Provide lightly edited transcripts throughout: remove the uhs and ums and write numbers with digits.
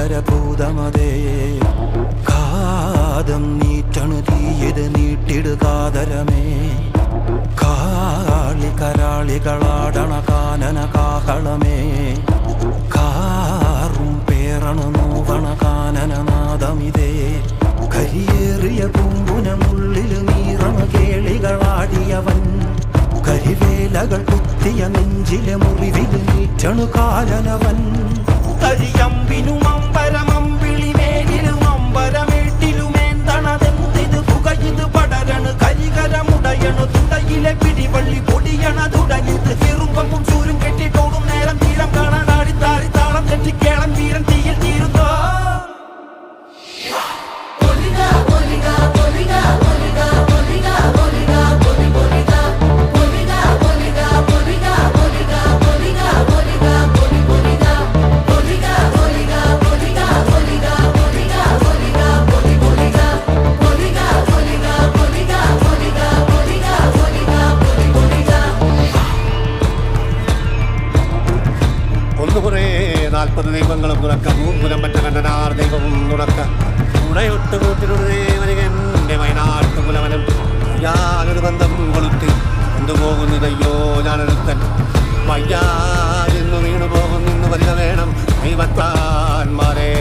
ഭീകരഭൂതമതേ കാതം നീറ്റണു തീയത് നീട്ടിടുകാതരമേ കാളി കരാളികളാടണ കാനന കാഹളമേ കാറും പേറണു നോവണ കാനനനാദമിതേ കരിയേറിയ പൂമ്പുനമുള്ളിൽ നീറണ കേളികളാടിയവൻ കരിവേലകൾ കുത്തിയ നെഞ്ചിലെ മുറിവിൽ നീറ്റണു കാലനവൻ കരിയമ്പിനും അമ്പരമമ്പിളിമേലിലും അമ്പരമേട്ടിലുമേന്തണതെന്തിത് പുകയിത് പടരണു കരികരമുടയണു തുടയിലെ പിടിവള്ളി പൊടിയണ തുടങ്ങിത് ചെറുമ്പും ചൂരും കെട്ടിട്ടോടും നേരം തീരം കാണാടി താരി താളം തെറ്റിക്കേളം വീരൻ തീയിൽ തീരുന്നോ ദൈവങ്ങളും തുറക്ക മൂമ്പുലം പറ്റ കണ്ടനാർ ദൈവവും തുറക്ക ഉടയൊട്ട് കൂട്ടിനൊരു ദേവനികൻ്റെ വയനാട്ടു പുലവനും ഞാനൊരു ബന്ധം കൊളുത്തി കൊണ്ടുപോകുന്നതയ്യോ ഞാനൊരുത്തൻ വയ്യാതെന്നു വീണു പോകുന്നു വരിക വേണം ദൈവത്താന്മാരേ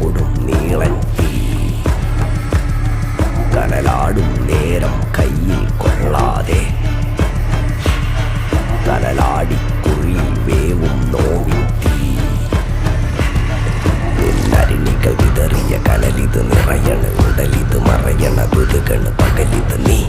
ോടും നീളൻ തീ കനലാടും നേരം കയ്യിൽ കൊള്ളാതെ കനലാടിക്കുഴിയിൽ വേവും നോവിൻ തീ നിന്നരിണികൾ വിതറിയ കനലിത് നിറയണ് ഉടലിത് മറയണ തുതുകണ് പകലിത് നീ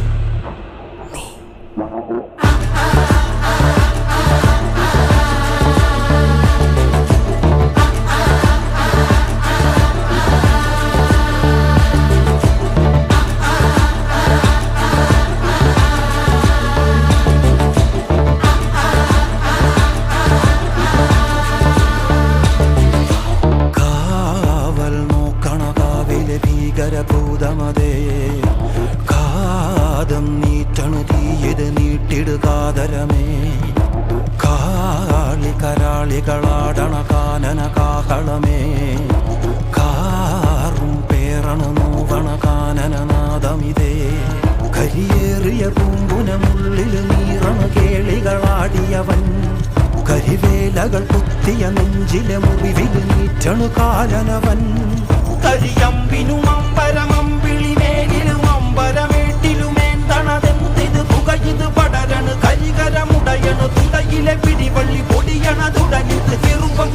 ഭീകരഭൂതമതേ കാതം നീറ്റണു തീയത് നീട്ടിടുകാതരമേ കാളി കരാളികളാടണ കാനന കാഹളമേ കാറും പേറണു നോവണ കാനനനാദമിതേ കരിയേറിയ പൂമ്പുനമുള്ളിൽ നീറണ കേളികളാടിയവൻ കരിവേലകൾ കുത്തിയ നെഞ്ചിലെ മുറിവിൽ നീറ്റണു കാലനവൻ കരിയമ്പിനും അമ്പരമമ്പിളിമേലിലും അമ്പരമേട്ടിലുമേന്തണതെന്തിത് പുകയിത് പടരണു കരികരമുടയണു തുടയിലെ പിടിവള്ളി പൊടിയണ തുടങ്ങിത് ചെറുമ്പും